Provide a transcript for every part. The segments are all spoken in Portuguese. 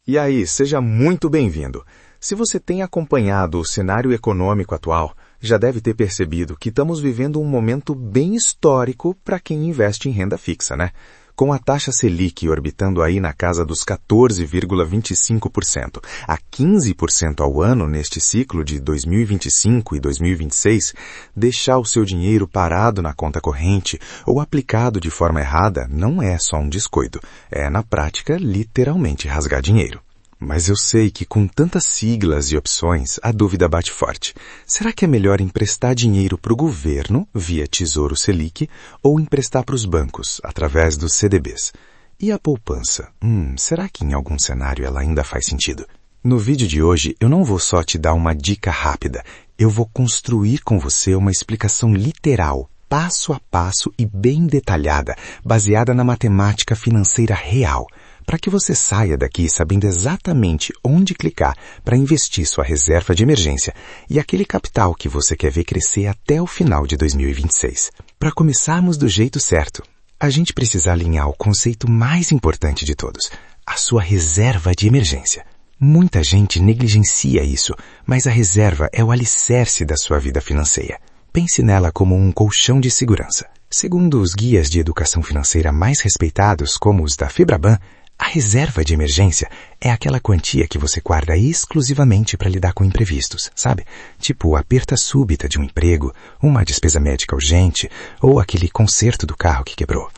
E aí, seja muito bem-vindo. Se você tem acompanhado o cenário econômico atual, já deve ter percebido que estamos vivendo um momento bem histórico para quem investe em renda fixa, né? Com a taxa Selic orbitando aí na casa dos 14,25% a 15% ao ano neste ciclo de 2025 e 2026, deixar o seu dinheiro parado na conta corrente ou aplicado de forma errada não é só um descuido, é na prática literalmente rasgar dinheiro. Mas eu sei que com tantas siglas e opções, a dúvida bate forte. Será que é melhor emprestar dinheiro para o governo, via Tesouro Selic, ou emprestar para os bancos, através dos CDBs? E a poupança? Será que em algum cenário ela ainda faz sentido? No vídeo de hoje, eu não vou só te dar uma dica rápida. Eu vou construir com você uma explicação literal, passo a passo e bem detalhada, baseada na matemática financeira real, para que você saia daqui sabendo exatamente onde clicar para investir sua reserva de emergência e aquele capital que você quer ver crescer até o final de 2026. Para começarmos do jeito certo, a gente precisa alinhar o conceito mais importante de todos, a sua reserva de emergência. Muita gente negligencia isso, mas a reserva é o alicerce da sua vida financeira. Pense nela como um colchão de segurança. Segundo os guias de educação financeira mais respeitados, como os da Febraban, a reserva de emergência é aquela quantia que você guarda exclusivamente para lidar com imprevistos, sabe? Tipo a perda súbita de um emprego, uma despesa médica urgente ou aquele conserto do carro que quebrou.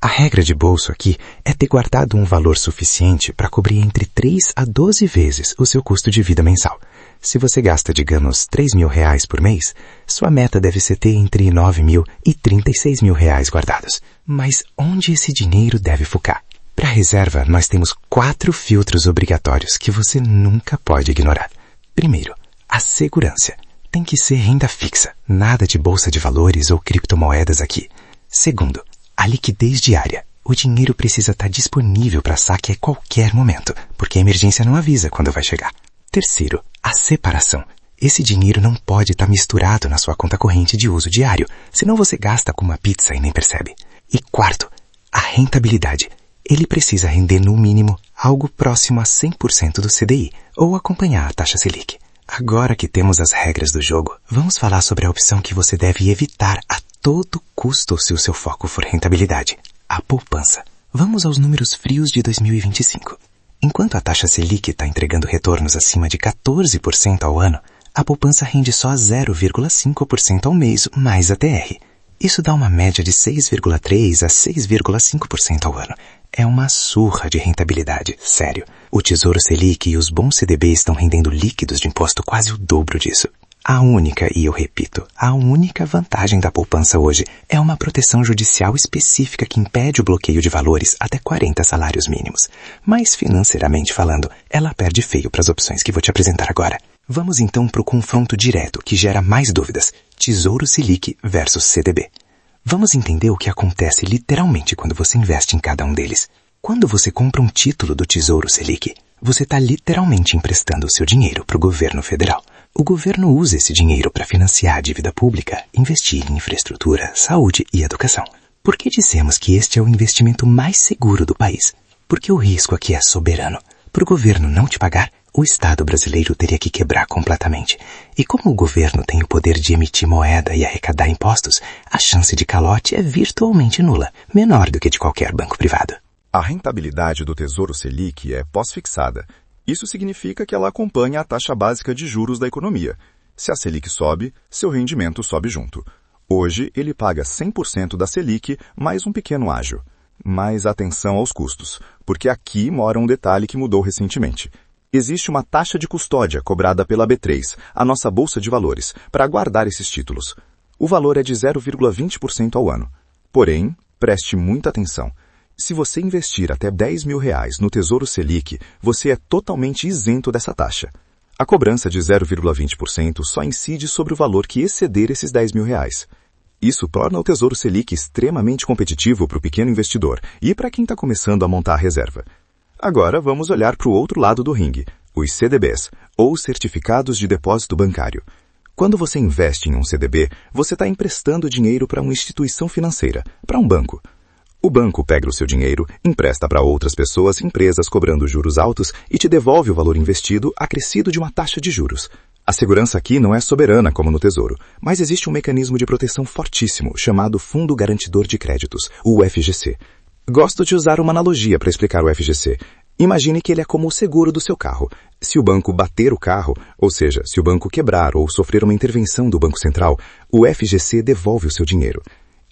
A regra de bolso aqui é ter guardado um valor suficiente para cobrir entre 3 a 12 vezes o seu custo de vida mensal. Se você gasta, digamos, R$3.000 por mês, sua meta deve ser ter entre R$9.000 e R$36.000 guardados. Mas onde esse dinheiro deve focar? Para a reserva, nós temos 4 filtros obrigatórios que você nunca pode ignorar. Primeiro, a segurança. Tem que ser renda fixa, nada de bolsa de valores ou criptomoedas aqui. Segundo, a liquidez diária. O dinheiro precisa estar disponível para saque a qualquer momento, porque a emergência não avisa quando vai chegar. Terceiro, a separação. Esse dinheiro não pode estar misturado na sua conta corrente de uso diário, senão você gasta com uma pizza e nem percebe. E quarto, a rentabilidade. Ele precisa render no mínimo algo próximo a 100% do CDI, ou acompanhar a taxa Selic. Agora que temos as regras do jogo, vamos falar sobre a opção que você deve evitar a todo custo se o seu foco for rentabilidade, a poupança. Vamos aos números frios de 2025. Enquanto a taxa Selic está entregando retornos acima de 14% ao ano, a poupança rende só 0,5% ao mês mais a TR. Isso dá uma média de 6,3% a 6,5% ao ano. É uma surra de rentabilidade, sério. O Tesouro Selic e os bons CDBs estão rendendo líquidos de imposto quase o dobro disso. A única, e eu repito, a única vantagem da poupança hoje é uma proteção judicial específica que impede o bloqueio de valores até 40 salários mínimos. Mas financeiramente falando, ela perde feio para as opções que vou te apresentar agora. Vamos então para o confronto direto que gera mais dúvidas, Tesouro Selic versus CDB. Vamos entender o que acontece literalmente quando você investe em cada um deles. Quando você compra um título do Tesouro Selic, você está literalmente emprestando o seu dinheiro para o governo federal. O governo usa esse dinheiro para financiar a dívida pública, investir em infraestrutura, saúde e educação. Por que dizemos que este é o investimento mais seguro do país? Porque o risco aqui é soberano. Para o governo não te pagar, o Estado brasileiro teria que quebrar completamente. E como o governo tem o poder de emitir moeda e arrecadar impostos, a chance de calote é virtualmente nula, menor do que de qualquer banco privado. A rentabilidade do Tesouro Selic é pós-fixada. Isso significa que ela acompanha a taxa básica de juros da economia. Se a Selic sobe, seu rendimento sobe junto. Hoje, ele paga 100% da Selic mais um pequeno ágio. Mas atenção aos custos, porque aqui mora um detalhe que mudou recentemente. Existe uma taxa de custódia cobrada pela B3, a nossa bolsa de valores, para guardar esses títulos. O valor é de 0,20% ao ano. Porém, preste muita atenção. Se você investir até R$10.000 no Tesouro Selic, você é totalmente isento dessa taxa. A cobrança de 0,20% só incide sobre o valor que exceder esses R$10.000. Isso torna o Tesouro Selic extremamente competitivo para o pequeno investidor e para quem está começando a montar a reserva. Agora vamos olhar para o outro lado do ringue, os CDBs, ou Certificados de Depósito Bancário. Quando você investe em um CDB, você está emprestando dinheiro para uma instituição financeira, para um banco. O banco pega o seu dinheiro, empresta para outras pessoas, empresas cobrando juros altos e te devolve o valor investido acrescido de uma taxa de juros. A segurança aqui não é soberana como no Tesouro, mas existe um mecanismo de proteção fortíssimo chamado Fundo Garantidor de Créditos, o FGC. Gosto de usar uma analogia para explicar o FGC. Imagine que ele é como o seguro do seu carro. Se o banco bater o carro, ou seja, se o banco quebrar ou sofrer uma intervenção do Banco Central, o FGC devolve o seu dinheiro.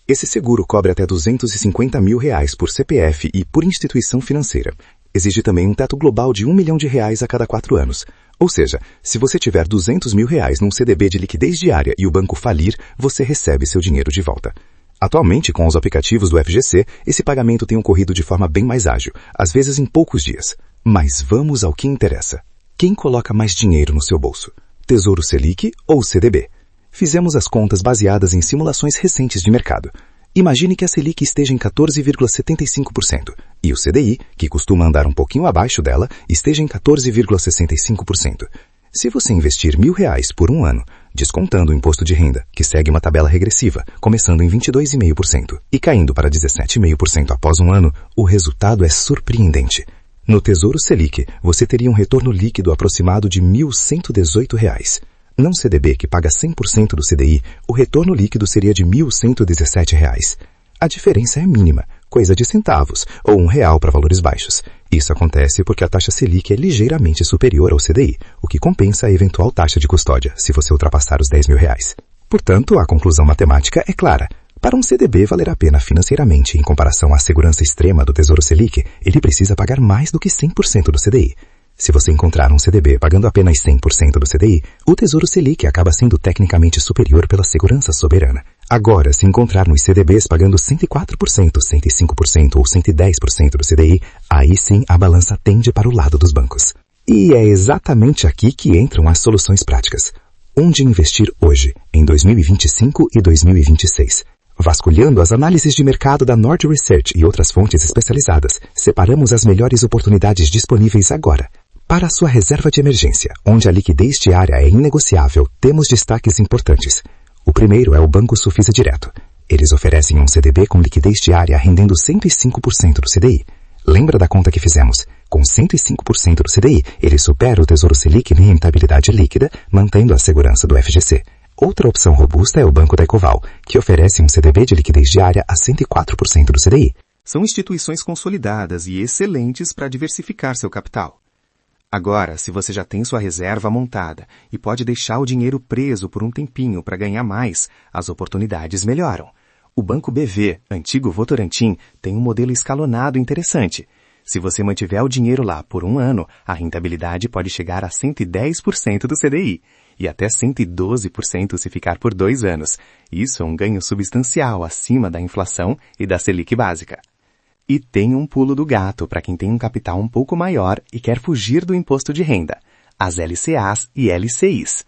Esse seguro cobre até R$250 mil por CPF e por instituição financeira. Exige também um teto global de R$1 milhão a cada 4 anos. Ou seja, se você tiver R$200 mil num CDB de liquidez diária e o banco falir, você recebe seu dinheiro de volta. Atualmente, com os aplicativos do FGC, esse pagamento tem ocorrido de forma bem mais ágil, às vezes em poucos dias. Mas vamos ao que interessa. Quem coloca mais dinheiro no seu bolso? Tesouro Selic ou CDB? Fizemos as contas baseadas em simulações recentes de mercado. Imagine que a Selic esteja em 14,75% e o CDI, que costuma andar um pouquinho abaixo dela, esteja em 14,65%. Se você investir R$1.000 por um ano, descontando o imposto de renda, que segue uma tabela regressiva, começando em 22,5% e caindo para 17,5% após um ano, o resultado é surpreendente. No Tesouro Selic, você teria um retorno líquido aproximado de R$1.118. Num CDB que paga 100% do CDI, o retorno líquido seria de R$1.117. A diferença é mínima, coisa de centavos, ou R$1 para valores baixos. Isso acontece porque a taxa Selic é ligeiramente superior ao CDI, o que compensa a eventual taxa de custódia, se você ultrapassar os R$10 mil. Portanto, a conclusão matemática é clara. Para um CDB valer a pena financeiramente em comparação à segurança extrema do Tesouro Selic, ele precisa pagar mais do que 100% do CDI. Se você encontrar um CDB pagando apenas 100% do CDI, o Tesouro Selic acaba sendo tecnicamente superior pela segurança soberana. Agora, se encontrar nos CDBs pagando 104%, 105% ou 110% do CDI, aí sim a balança tende para o lado dos bancos. E é exatamente aqui que entram as soluções práticas. Onde investir hoje, em 2025 e 2026? Vasculhando as análises de mercado da Nord Research e outras fontes especializadas, separamos as melhores oportunidades disponíveis agora. Para a sua reserva de emergência, onde a liquidez diária é inegociável, temos destaques importantes. O primeiro é o Banco Sufisa Direto. Eles oferecem um CDB com liquidez diária rendendo 105% do CDI. Lembra da conta que fizemos? Com 105% do CDI, ele supera o Tesouro Selic em rentabilidade líquida, mantendo a segurança do FGC. Outra opção robusta é o Banco da Ecoval, que oferece um CDB de liquidez diária a 104% do CDI. São instituições consolidadas e excelentes para diversificar seu capital. Agora, se você já tem sua reserva montada e pode deixar o dinheiro preso por um tempinho para ganhar mais, as oportunidades melhoram. O Banco BV, antigo Votorantim, tem um modelo escalonado interessante. Se você mantiver o dinheiro lá por um ano, a rentabilidade pode chegar a 110% do CDI e até 112% se ficar por 2 anos. Isso é um ganho substancial acima da inflação e da Selic básica. E tem um pulo do gato para quem tem um capital um pouco maior e quer fugir do imposto de renda, as LCAs e LCIs.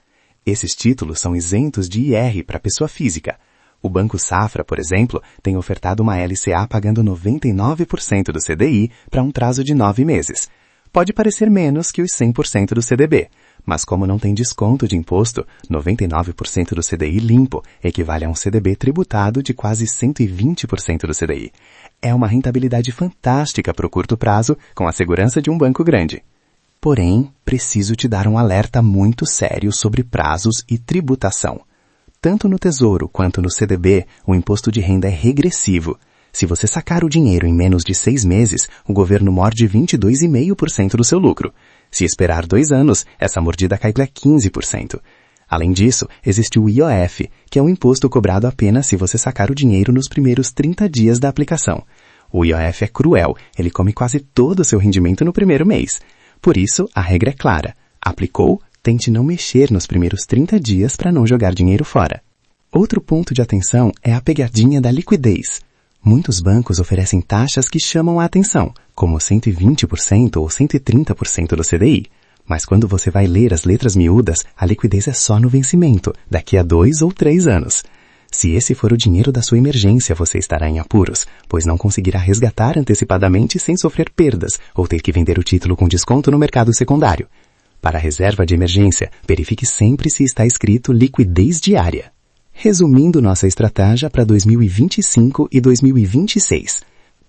Esses títulos são isentos de IR para pessoa física. O Banco Safra, por exemplo, tem ofertado uma LCA pagando 99% do CDI para um prazo de 9 meses. Pode parecer menos que os 100% do CDB, mas como não tem desconto de imposto, 99% do CDI limpo equivale a um CDB tributado de quase 120% do CDI. É uma rentabilidade fantástica para o curto prazo, com a segurança de um banco grande. Porém, preciso te dar um alerta muito sério sobre prazos e tributação. Tanto no Tesouro quanto no CDB, o imposto de renda é regressivo. Se você sacar o dinheiro em menos de 6 meses, o governo morde 22,5% do seu lucro. Se esperar 2 anos, essa mordida cai para 15%. Além disso, existe o IOF, que é um imposto cobrado apenas se você sacar o dinheiro nos primeiros 30 dias da aplicação. O IOF é cruel, ele come quase todo o seu rendimento no primeiro mês. Por isso, a regra é clara. Aplicou, tente não mexer nos primeiros 30 dias para não jogar dinheiro fora. Outro ponto de atenção é a pegadinha da liquidez. Muitos bancos oferecem taxas que chamam a atenção, como 120% ou 130% do CDI. Mas quando você vai ler as letras miúdas, a liquidez é só no vencimento, daqui a 2 ou 3 anos. Se esse for o dinheiro da sua emergência, você estará em apuros, pois não conseguirá resgatar antecipadamente sem sofrer perdas ou ter que vender o título com desconto no mercado secundário. Para a reserva de emergência, verifique sempre se está escrito liquidez diária. Resumindo nossa estratégia para 2025 e 2026.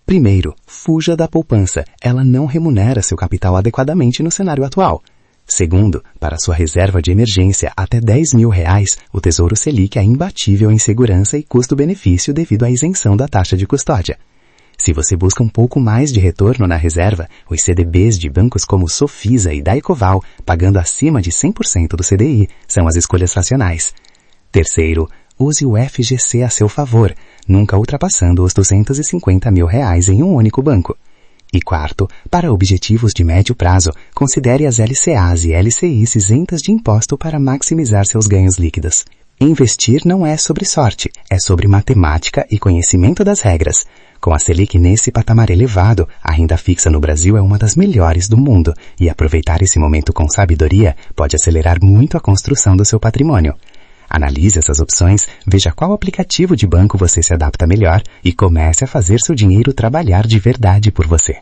Primeiro, fuja da poupança. Ela não remunera seu capital adequadamente no cenário atual. Segundo, para sua reserva de emergência até R$10.000, o Tesouro Selic é imbatível em segurança e custo-benefício devido à isenção da taxa de custódia. Se você busca um pouco mais de retorno na reserva, os CDBs de bancos como Sofisa e Daicoval, pagando acima de 100% do CDI, são as escolhas racionais. Terceiro, use o FGC a seu favor, nunca ultrapassando os R$250.000 em um único banco. E quarto, para objetivos de médio prazo, considere as LCAs e LCIs isentas de imposto para maximizar seus ganhos líquidos. Investir não é sobre sorte, é sobre matemática e conhecimento das regras. Com a Selic nesse patamar elevado, a renda fixa no Brasil é uma das melhores do mundo e aproveitar esse momento com sabedoria pode acelerar muito a construção do seu patrimônio. Analise essas opções, veja qual aplicativo de banco você se adapta melhor e comece a fazer seu dinheiro trabalhar de verdade por você.